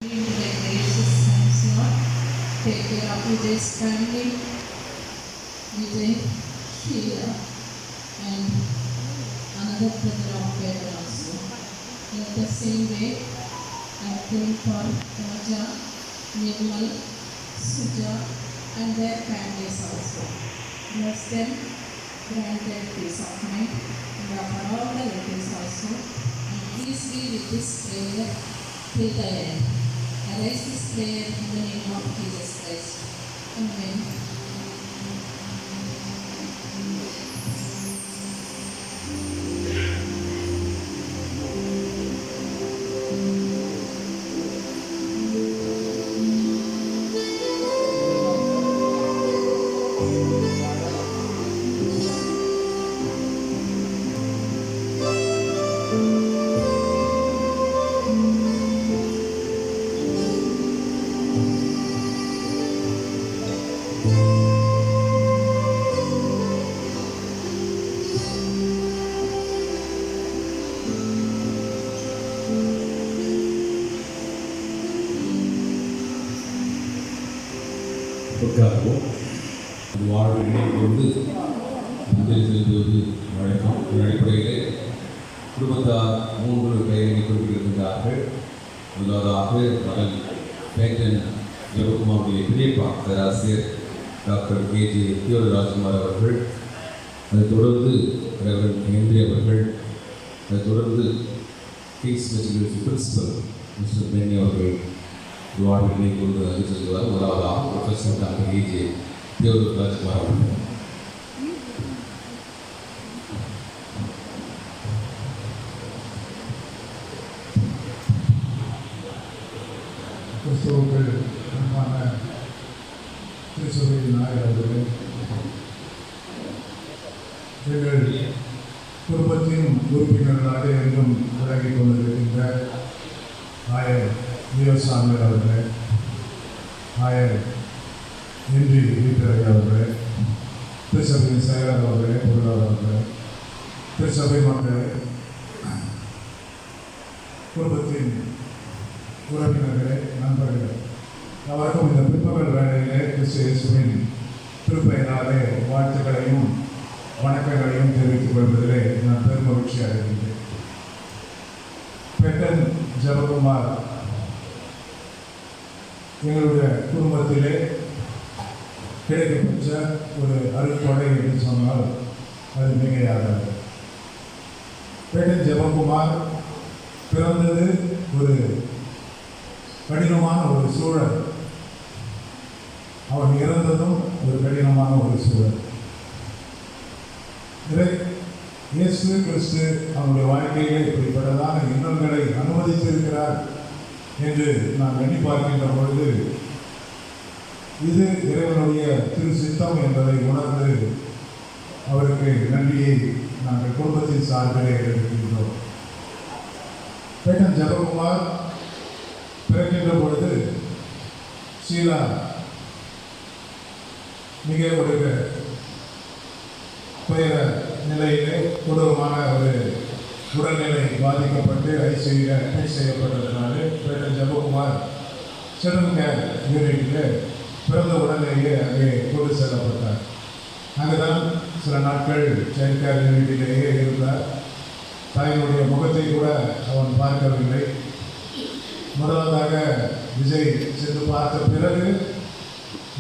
Take care of Vijay's family, Vijay, Sheila, and another brother of Vedar also. In the same way, I pray for Raja, Nirmal, Suja, and their families also. Bless them, grant them peace of mind, and offer all the relatives also. And please be with this prayer till the end. I raise this prayer in the name of Jesus Christ. Amen. உட்காருவோம். வாழ்வினை கொண்டு அஞ்சலி செலுத்துவது வழக்கம். இதன் அடிப்படையிலே குடும்பத்தார் 3 பெயரை கொண்டிருக்கின்றார்கள். முதலாவதாக மகன் பேட்டன் ஜெபகுமாருடைய பெரியப்பா பேராசிரியர் டாக்டர் கேஜே தியோதராஜ்குமார் அவர்கள், அதைத் தொடர்ந்து ரெவரண்ட் ஹென்றி அவர்கள், அதைத் தொடர்ந்து Kings matriculation principal mister Benny அவர்கள் வாழ்வினை கொண்டு அறிவித்திருக்கிறார். முதலாவதாக ப்ரொஃபஸர் டாக்டர் கேஜே தியோதராஜ்குமார் அவர்கள். கிறிஸ்துவுக்குள் அன்பான திருச்சபையின் நாயர் அவர்களே, எங்கள் குடும்பத்தின் உறுப்பினர்களாக என்றும் விலகிக் கொண்டிருக்கின்ற ஆயர் வீரசாமி அவர்களே, ஆயர் ஹென்றி வீட்டரை அவர்களே, திருச்சபையின் செயலர் அவர்களே, பொருளாளர் அவர்களே, திருச்சபை மக்களே, குடும்பத்தின் உறவினர்களே, நண்பர்களே, அவருக்கும் இந்த பிற்பகல் வேளையிலே கிறிஸ்து இயேசுவின் திருப்பெயராலே வாழ்த்துக்களையும் வணக்கங்களையும் தெரிவித்துக் கொள்வதிலே நான் பெருமகிழ்ச்சி அடைகின்றேன். பேட்டன் ஜெபகுமார் எங்களுடைய குடும்பத்திலே கிடைக்கப்பெற்ற ஒரு அருட்கொடை என்று சொன்னால் அது மிகையாகாது. பேட்டன் ஜெபகுமார் பிறந்தது ஒரு கடினமான ஒரு சூழல், அவன் இறந்ததும் ஒரு கடினமான ஒரு சூழல். இயேசு கிறிஸ்து அவனுடைய வாழ்க்கையிலே இப்படிப்பட்டதான இன்னல்களை அனுமதித்திருக்கிறார் என்று நாம் எண்ணி பார்க்கின்ற பொழுது இது இறைவனுடைய திரு சித்தம் என்பதை உணர்ந்து அவருக்கு நன்றியை நாங்கள் குடும்பத்தின் சார்பிலே எடுக்கின்றோம். பேட்டன் ஜெபகுமார் பிறக்கின்ற பொழுது ஷீலா மிக ஒரு துயர நிலையிலே கொடூரமான ஒரு உடல்நிலை பாதிக்கப்பட்டு ஐசியூவில் அட்மிட் செய்யப்பட்டதுனால பேட்டன் ஜெபகுமார் சில்ட்ரன் கேர் யூனிட்டில் பிறந்த உடனேயே அங்கே கொண்டு செல்லப்பட்டார். அங்கே தான் சில நாட்கள் சைல்ட் கேர் யூனிட்டிலேயே இருந்தார். தாயினுடைய முகத்தை கூட அவன் பார்க்கவில்லை. முதலாவதாக விஜய் சென்று பார்த்த பிறகு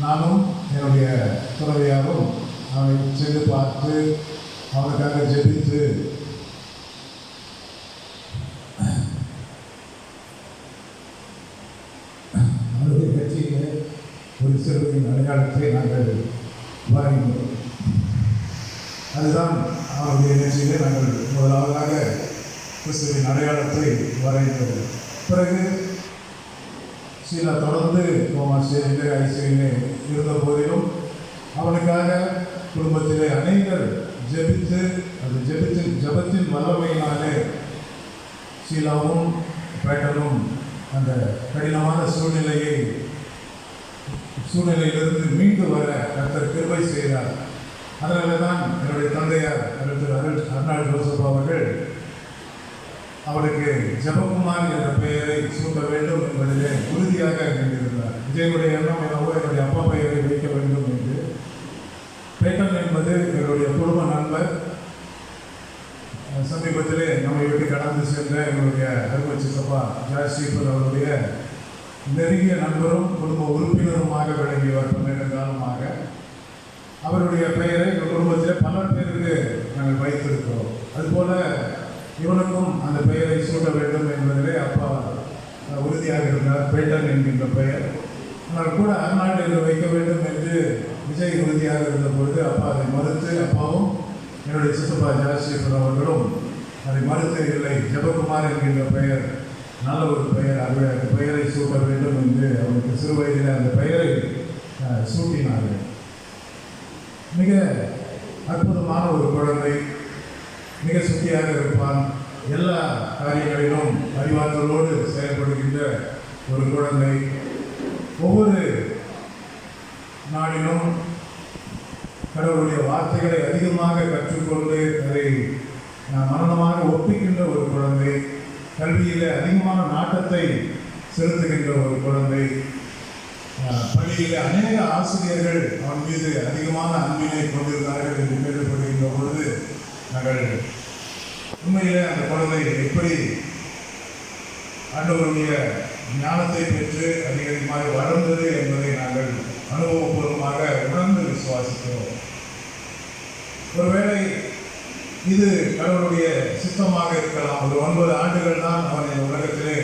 நானும் என்னுடைய துறவியாரும் அவனை சென்று பார்த்து அவனுக்காக ஜெபித்து அவனுடைய கட்சியிலே ஒரு சிறுவனின் அடையாளத்தை நாங்கள் வரைந்தோம். அதுதான் அவனுடைய நிகழ்ச்சியிலே நாங்கள் முதலாவதாக கிறிஸ்துவின் அடையாளத்தை வரைந்தோம். பிறகு ஷீலா தொடர்ந்து கோமாஸ்டேரியிலே ஐசியூவிலே இருந்த போதிலும் அவனுக்காக குடும்பத்திலே அனைவர் ஜெபித்து அது ஜெபத்தின் வல்லமையினாலே ஷீலாவும் பேட்டனும் அந்த கடினமான சூழ்நிலையிலிருந்து மீண்டு வர கர்த்தர் கிருபை செய்தார். அதனால தான் என்னுடைய தந்தையார் அர்னால்ட் ஜோசப் அவர்கள் அவருக்கு ஜெபகுமார் என்ற பெயரை சூட்ட வேண்டும் என்பதிலே விஜயனுடைய எண்ணம் என்னவோ என்னுடைய அப்பா பெயரை வைக்க வேண்டும் என்று. பேட்டன் என்பது எங்களுடைய குடும்ப நண்பர். சமீபத்திலே நம்மை விட்டு கடந்து சென்ற எங்களுடைய அருமை சித்தப்பா ஜாஸ்ரீபர் அவருடைய நெருங்கிய நண்பரும் குடும்ப உறுப்பினருமாக விளங்கியவர் 12 காலமாக. அவருடைய பெயரை எங்கள் குடும்பத்தில் பல பேருக்கு நாங்கள் வைத்திருக்கிறோம். அதுபோல இவனுக்கும் அந்த பெயரை சூட்ட வேண்டும் என்பதிலே அப்பா உறுதியாக இருந்தார். பேட்டன் என்கின்ற பெயர். ஆனால் கூட அர்னால்டு என்று வைக்க வேண்டும் என்று விஜய் உறுதியாக இருந்த பொழுது அப்பா அதை மறுத்து, அப்பாவும் என்னுடைய சித்தப்பா ஜாஸ்ரீபர் அவர்களும் அதை மறுத்து, இல்லை ஜெபகுமார் என்கின்ற பெயர் நல்ல ஒரு பெயர், அது அந்த பெயரை சூட்ட வேண்டும் என்று அவருக்கு சிறு வயதில் அந்த பெயரை சூட்டினார்கள். மிக அற்புதமான ஒரு குழந்தை, மிக சுத்தியாக இருப்பான். எல்லா காரியங்களிலும் அறிவாற்றலோடு செயல்படுகின்ற ஒரு குழந்தை. ஒவ்வொரு நாளிலும் கடவுளுடைய வார்த்தைகளை அதிகமாக கற்றுக்கொண்டு அதை மரணமாக ஒப்பிக்கின்ற ஒரு குழந்தை. கல்வியில் அதிகமான நாட்டத்தை செலுத்துகின்ற ஒரு குழந்தை. பள்ளியில் அநேக ஆசிரியர்கள் அவன் மீது அதிகமான அன்பினை கொண்டிருந்தார்கள் என்று கேள்விப்படுகின்ற பொழுது நாங்கள் உண்மையிலே அந்த குழந்தை எப்படி ஆண்டவருடைய ஞானத்தை பெற்று அதிகமாக வளர்ந்தது என்பதை நாங்கள் அனுபவபூர்வமாக உணர்ந்து விசுவாசிக்கிறோம். ஒருவேளை இது கடவுளுடைய சித்தமாக இருக்கலாம். ஒரு 9 ஆண்டுகள் தான் அவன் இந்த உலகத்திலே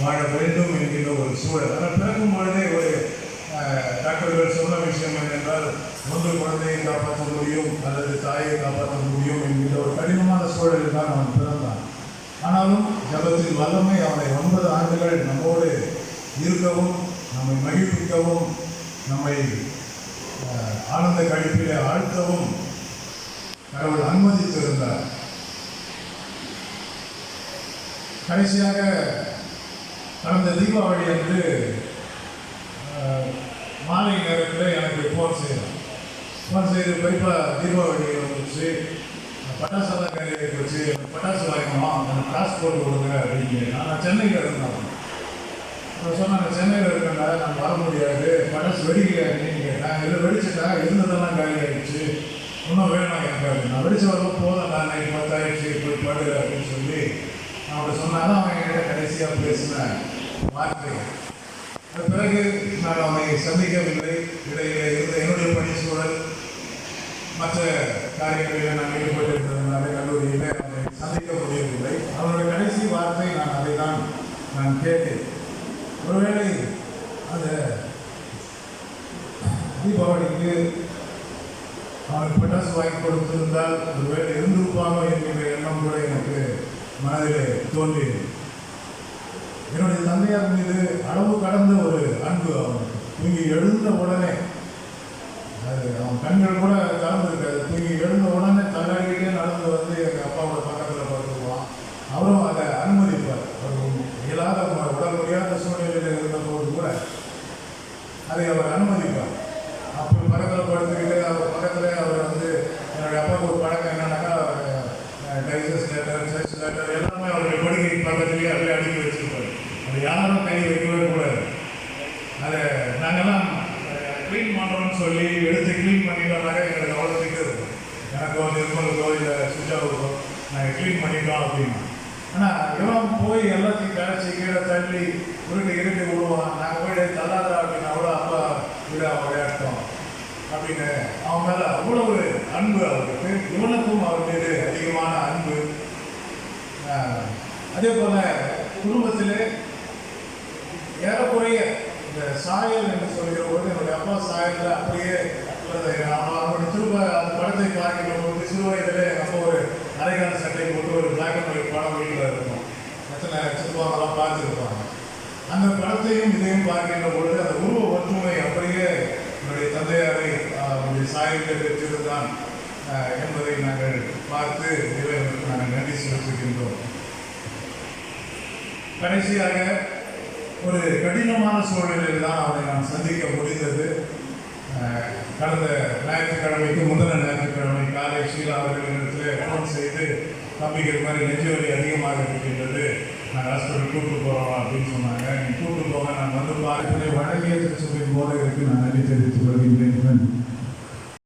வாழ வேண்டும் என்கின்ற ஒரு சூழல். ஆனால் பிறக்கும் பொழுதே ஒரு டாக்டர்கள் சொன்ன விஷயம் என்னென்றால், ஒன்று குழந்தையை காப்பாற்ற முடியும் அல்லது தாயை காப்பாற்ற முடியும் என்கின்ற ஒரு கடினமான சூழலில் தான் அவன் பிறந்தான். ஆனாலும் ஜபத்தின் வல்லமை அவனை 9 ஆண்டுகள் நம்மோடு இருக்கவும், நம்மை மகிழ்விக்கவும், நம்மை ஆனந்த கழிப்பிலே ஆழ்த்தவும் கடவுள் அனுமதித்திருந்தார். கடைசியாக கடந்த தீபாவளி அன்று மாலை நேரத்தில் எனக்கு ஃபோன் செய்து போய்ப்பா தீபாவளி வந்துச்சு, பட்டாசெல்லாம் கையில் வச்சு பட்டாசு வாங்கணும், எனக்கு காசு போட்டு கொடுங்க அப்படின்னு. நான் சென்னையில் இருந்தேன். சொன்னாங்க, சென்னையில் இருக்கேன்டா, நான் வர முடியாது, பட்டாசு வெடிக்கலையா நீங்கள் கேட்டேன். இல்லை வெடிச்சுட்டா, இருந்ததெல்லாம் காலி ஆகிடுச்சு, இன்னும் வேணும் எனக்கு. நான் வெடிச்சு வரப்போ போதும், நான் இன்னைக்கு 10 ஆயிடுச்சு, போய் படு அப்படின்னு சொல்லி அவன் சொன்னாலும் அவன் என்கிட்ட கடைசியாக பேசின வார்த்தை. அது பிறகு நான் அவனை சந்திக்கவில்லை. இடையில இருந்த என்னுடைய பணி சூழல் மற்ற காரியங்களில் நான் ஈடுபட்டிருந்ததுனால கல்லூரியில் அவனை சந்திக்க முடியவில்லை. அவனுடைய கடைசி வார்த்தை அதை தான் நான் கேட்டேன். ஒருவேளை அந்த தீபாவளிக்கு அவனுக்கு பட்டாசு வாங்கி கொடுத்திருந்தால் ஒருவேளை இருந்திருப்பானோ என்கின்ற எண்ணம் கூட எனக்கு மனதிலே தோன்றியது. என்னுடைய தந்தையார் மீது அளவு கடந்த ஒரு அன்பு அவனுக்கு. தூங்கி எழுந்த உடனே, அது அவன் கண்கள் கூட கலந்துருக்காது, தூங்கி எழுந்த உடனே தள்ளாடிக்கிட்டே நடந்து வந்து எங்கள் அப்பாவோட பக்கத்தில் படுத்துக்குவான். அவரும் அதை அனுமதிப்பார். அவர் இயலாத உடல் முடியாத சூழ்நிலையில் இருந்தபோது கூட அதை அவர் அனுமதிப்பார். அப்போ பக்கத்தில் படுத்துக்கிட்டு அவர் பக்கத்தில் அவர் வந்து என்னுடைய அப்பாவுக்கு ஒரு பழக்கம் என்னன்னாக்கா, டைஜஸ்ட் லெட்டர், சர்ச் லெட்டர் எல்லாமே அவருடைய படுக்கை பக்கத்துலேயே அப்படியே அடுக்கி வச்சுருப்பார். அது யாரும் கை வைக்கவே கூடாது. அதை நாங்கள்லாம் க்ளீன் பண்ணுறோம்னு சொல்லி எடுத்து க்ளீன் பண்ணிட்டோம்னாக்கா எங்களுக்கு அவ்வளோ திட்டு இருக்கும். எனக்கோ நிர்மலுக்கோ இல்லை சுஜாவுக்கோ நாங்கள் க்ளீன் பண்ணிட்டோம் அப்படின்னா. ஆனால் இவன் போய் எல்லாத்தையும் கரைச்சி கீழே தள்ளி இருட்டி விடுவான். நாங்கள் போய் தள்ளாதா அப்படின்னா அவ்வளோ அப்பா விட விளையாட்டோம் அப்படின்னு அவன் மேலே அவ்வளோ ஒரு அன்பு அவருக்கு. இவனுக்கும் அவர் மீது அதிகமான அன்பு. அதே போல் குடும்பத்தில் ஏறக்குறைய இந்த சாயல் என்று சொல்கிற போது என்னுடைய அப்பா சாயலில் அப்படியே அவனுடைய திரும்ப அந்த படத்தை பார்க்கிற போது சிறு வயதில் எங்கள் அப்பா ஒரு அரைக்கால சட்டை போட்டு ஒரு பிளாக் அண்ட் ஒயிட் படம் வீட்டில் இருக்கும். எத்தனை சிறுபாங்கெல்லாம் பார்த்துருப்பாங்க. அந்த படத்தையும் இதையும் பார்க்கின்ற பொழுது அந்த உருவ ஒற்றுமை அப்படியே என்னுடைய தந்தையாரை அவருடைய சாயலில் பெற்றிருந்தான் என்பதை நாங்கள் பார்த்து இறைவனுக்கு நாங்கள் நன்றி செலுத்துகின்றோம். கடைசியாக ஒரு கடினமான சூழ்நிலையில் தான் அவனை நான் சந்திக்க முடிந்தது. கடந்த ஞாயிற்றுக்கிழமைக்கு முந்தின ஞாயிற்றுக்கிழமை காலை ஷீலா அவர்களிடத்தில் ஃபோன் செய்து, தம்பிகள் மாதிரி நெஞ்சு வலி அதிகமாக இருக்கின்றது, நான் ஹாஸ்பிட்டல் கூப்பிட்டு போகிறோம் அப்படின்னு சொன்னாங்க. நீங்கள் கூப்பிட்டு போங்க, நான் வந்து பார்த்து வழங்கி அழகிய திருச்சபையின் போதகருக்கு நான் நன்றி தெரிவித்துக் கொள்கின்றேன்.